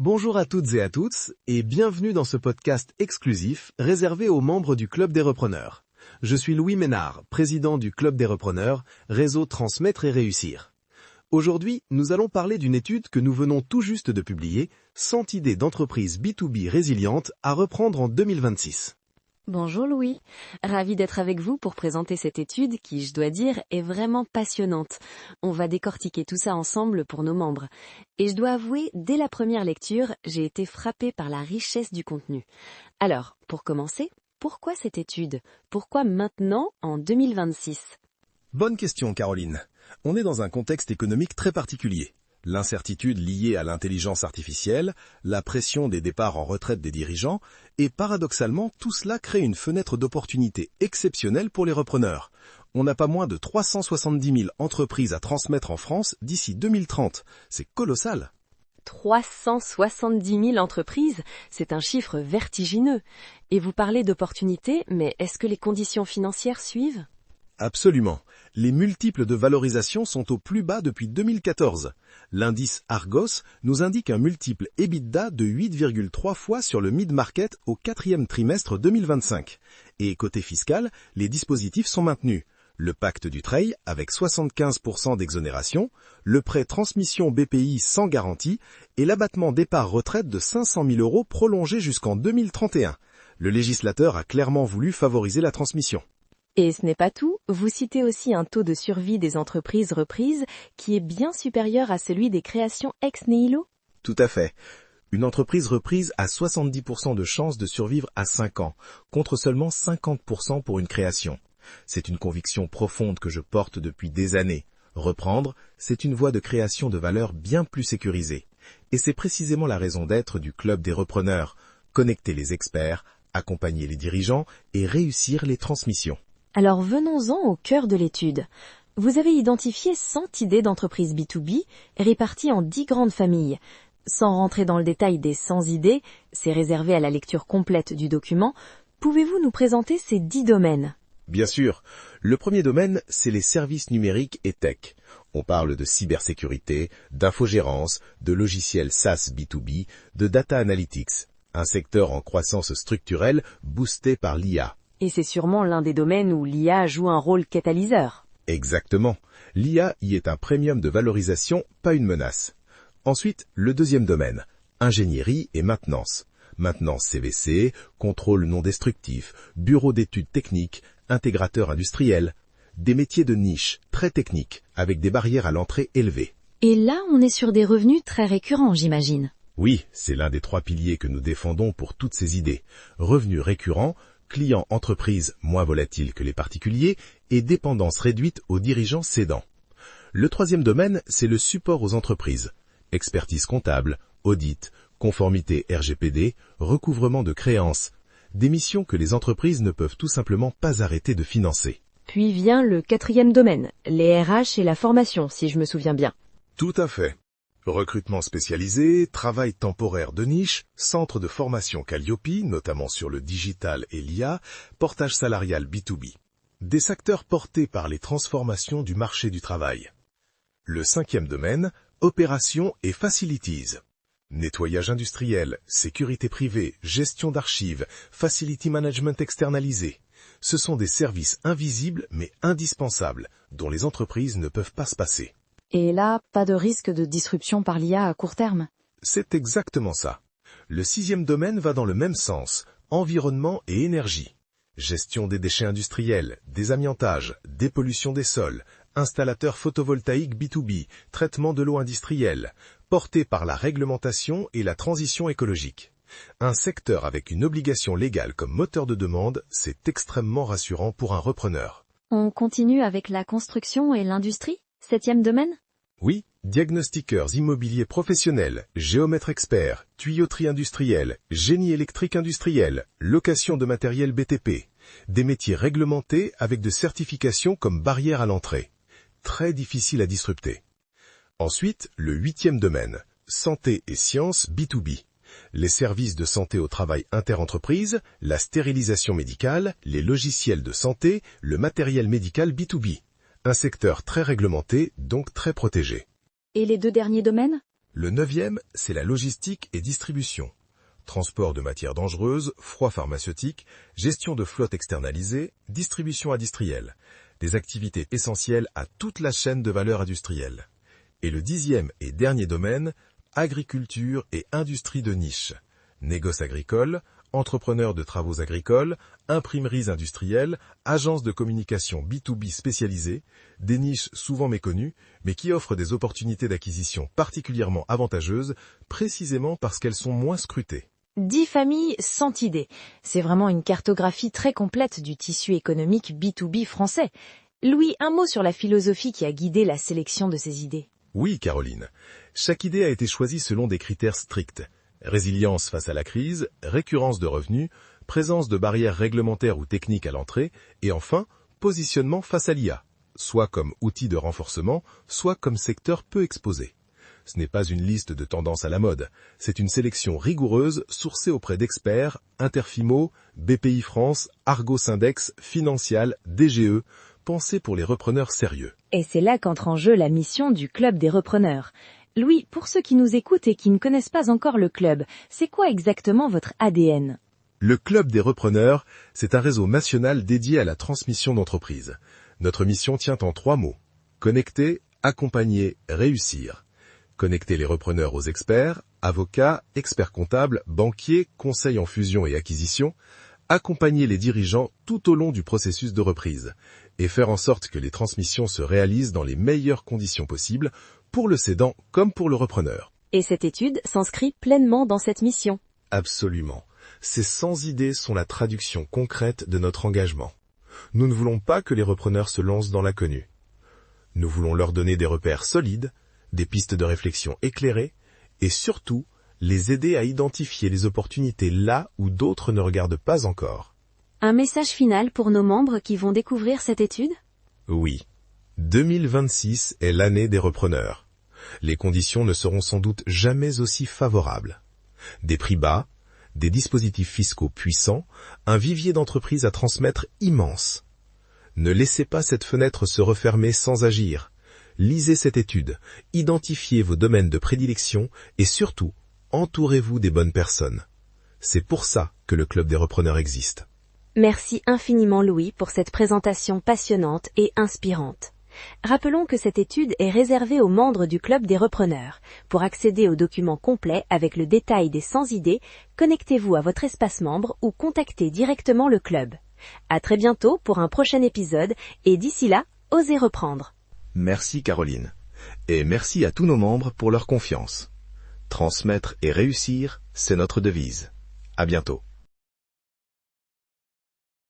Bonjour à toutes et à tous, et bienvenue dans ce podcast exclusif réservé aux membres du Club des Repreneurs. Je suis Louis Ménard, président du Club des Repreneurs, réseau Transmettre et Réussir. Aujourd'hui, nous allons parler d'une étude que nous venons tout juste de publier, 100 idées d'entreprises B2B résilientes à reprendre en 2026. Bonjour Louis, ravi d'être avec vous pour présenter cette étude qui, je dois dire, est vraiment passionnante. On va décortiquer tout ça ensemble pour nos membres. Et je dois avouer, dès la première lecture, j'ai été frappée par la richesse du contenu. Alors, pour commencer, pourquoi cette étude? Pourquoi maintenant, en 2026? Bonne question, Caroline. On est dans un contexte économique très particulier. L'incertitude liée à l'intelligence artificielle, la pression des départs en retraite des dirigeants, et paradoxalement, tout cela crée une fenêtre d'opportunité exceptionnelle pour les repreneurs. On n'a pas moins de 370 000 entreprises à transmettre en France d'ici 2030. C'est colossal. 370 000 entreprises, c'est un chiffre vertigineux. Et vous parlez d'opportunités, mais est-ce que les conditions financières suivent? Absolument. Les multiples de valorisation sont au plus bas depuis 2014. L'indice Argos nous indique un multiple EBITDA de 8,3 fois sur le mid-market au quatrième trimestre 2025. Et côté fiscal, les dispositifs sont maintenus. Le pacte du Treil avec 75% d'exonération, le prêt transmission BPI sans garantie et l'abattement départ retraite de 500 000 € prolongé jusqu'en 2031. Le législateur a clairement voulu favoriser la transmission. Et ce n'est pas tout, vous citez aussi un taux de survie des entreprises reprises qui est bien supérieur à celui des créations ex nihilo? Tout à fait. Une entreprise reprise a 70% de chances de survivre à 5 ans, contre seulement 50% pour une création. C'est une conviction profonde que je porte depuis des années. Reprendre, c'est une voie de création de valeur bien plus sécurisée. Et c'est précisément la raison d'être du Club des Repreneurs. Connecter les experts, accompagner les dirigeants et réussir les transmissions. Alors venons-en au cœur de l'étude. Vous avez identifié 100 idées d'entreprises B2B réparties en 10 grandes familles. Sans rentrer dans le détail des 100 idées, c'est réservé à la lecture complète du document, pouvez-vous nous présenter ces 10 domaines? Bien sûr. Le premier domaine, c'est les services numériques et tech. On parle de cybersécurité, d'infogérance, de logiciels SaaS B2B, de data analytics, un secteur en croissance structurelle boosté par l'IA. Et c'est sûrement l'un des domaines où l'IA joue un rôle catalyseur. Exactement. L'IA y est un premium de valorisation, pas une menace. Ensuite, le deuxième domaine, ingénierie et maintenance. Maintenance CVC, contrôle non destructif, bureau d'études techniques, intégrateur industriel. Des métiers de niche, très techniques, avec des barrières à l'entrée élevées. Et là, on est sur des revenus très récurrents, j'imagine. Oui, c'est l'un des 3 piliers que nous défendons pour toutes ces idées. Revenus récurrents, clients entreprises moins volatiles que les particuliers et dépendance réduite aux dirigeants cédants. Le troisième domaine, c'est le support aux entreprises. Expertise comptable, audit, conformité RGPD, recouvrement de créances. Des missions que les entreprises ne peuvent tout simplement pas arrêter de financer. Puis vient le quatrième domaine, les RH et la formation, si je me souviens bien. Tout à fait. Recrutement spécialisé, travail temporaire de niche, centre de formation Calliope, notamment sur le digital et l'IA, portage salarial B2B. Des secteurs portés par les transformations du marché du travail. Le cinquième domaine, opérations et facilities. Nettoyage industriel, sécurité privée, gestion d'archives, facility management externalisé. Ce sont des services invisibles mais indispensables, dont les entreprises ne peuvent pas se passer. Et là, pas de risque de disruption par l'IA à court terme? C'est exactement ça. Le sixième domaine va dans le même sens, environnement et énergie. Gestion des déchets industriels, désamiantage, dépollution des sols, installateur photovoltaïque B2B, traitement de l'eau industrielle, porté par la réglementation et la transition écologique. Un secteur avec une obligation légale comme moteur de demande, c'est extrêmement rassurant pour un repreneur. On continue avec la construction et l'industrie? Septième domaine? Oui, diagnostiqueurs immobiliers professionnels, géomètres experts, tuyauterie industrielle, génie électrique industriel, location de matériel BTP. Des métiers réglementés avec de certifications comme barrière à l'entrée. Très difficile à disrupter. Ensuite, le huitième domaine, santé et sciences B2B. Les services de santé au travail interentreprise, la stérilisation médicale, les logiciels de santé, le matériel médical B2B. Un secteur très réglementé, donc très protégé. Et les 2 derniers domaines? Le 9e, c'est la logistique et distribution. Transport de matières dangereuses, froid pharmaceutique, gestion de flotte externalisée, distribution industrielle. Des activités essentielles à toute la chaîne de valeur industrielle. Et le 10e et dernier domaine, agriculture et industrie de niche. Négoce agricole, entrepreneurs de travaux agricoles, imprimeries industrielles, agences de communication B2B spécialisées, des niches souvent méconnues, mais qui offrent des opportunités d'acquisition particulièrement avantageuses, précisément parce qu'elles sont moins scrutées. 10 familles, 100 idées. C'est vraiment une cartographie très complète du tissu économique B2B français. Louis, un mot sur la philosophie qui a guidé la sélection de ces idées. Oui, Caroline. Chaque idée a été choisie selon des critères stricts. Résilience face à la crise, récurrence de revenus, présence de barrières réglementaires ou techniques à l'entrée, et enfin, positionnement face à l'IA, soit comme outil de renforcement, soit comme secteur peu exposé. Ce n'est pas une liste de tendances à la mode, c'est une sélection rigoureuse sourcée auprès d'experts, Interfimo, BPI France, Argos Index, Financial, DGE, pensée pour les repreneurs sérieux. Et c'est là qu'entre en jeu la mission du Club des repreneurs. Louis, pour ceux qui nous écoutent et qui ne connaissent pas encore le club, c'est quoi exactement votre ADN ? Le Club des repreneurs, c'est un réseau national dédié à la transmission d'entreprise. Notre mission tient en 3 mots. Connecter, accompagner, réussir. Connecter les repreneurs aux experts, avocats, experts comptables, banquiers, conseils en fusion et acquisition. Accompagner les dirigeants tout au long du processus de reprise. Et faire en sorte que les transmissions se réalisent dans les meilleures conditions possibles, pour le cédant comme pour le repreneur. Et cette étude s'inscrit pleinement dans cette mission. Absolument. Ces 100 idées sont la traduction concrète de notre engagement. Nous ne voulons pas que les repreneurs se lancent dans l'inconnu. Nous voulons leur donner des repères solides, des pistes de réflexion éclairées, et surtout, les aider à identifier les opportunités là où d'autres ne regardent pas encore. Un message final pour nos membres qui vont découvrir cette étude ? Oui. 2026 est l'année des repreneurs. Les conditions ne seront sans doute jamais aussi favorables. Des prix bas, des dispositifs fiscaux puissants, un vivier d'entreprises à transmettre immense. Ne laissez pas cette fenêtre se refermer sans agir. Lisez cette étude, identifiez vos domaines de prédilection et surtout, entourez-vous des bonnes personnes. C'est pour ça que le Club des repreneurs existe. Merci infiniment Louis pour cette présentation passionnante et inspirante. Rappelons que cette étude est réservée aux membres du Club des repreneurs. Pour accéder aux documents complets avec le détail des 100 idées, connectez-vous à votre espace membre ou contactez directement le club. À très bientôt pour un prochain épisode et d'ici là, osez reprendre. Merci Caroline. Et merci à tous nos membres pour leur confiance. Transmettre et réussir, c'est notre devise. À bientôt.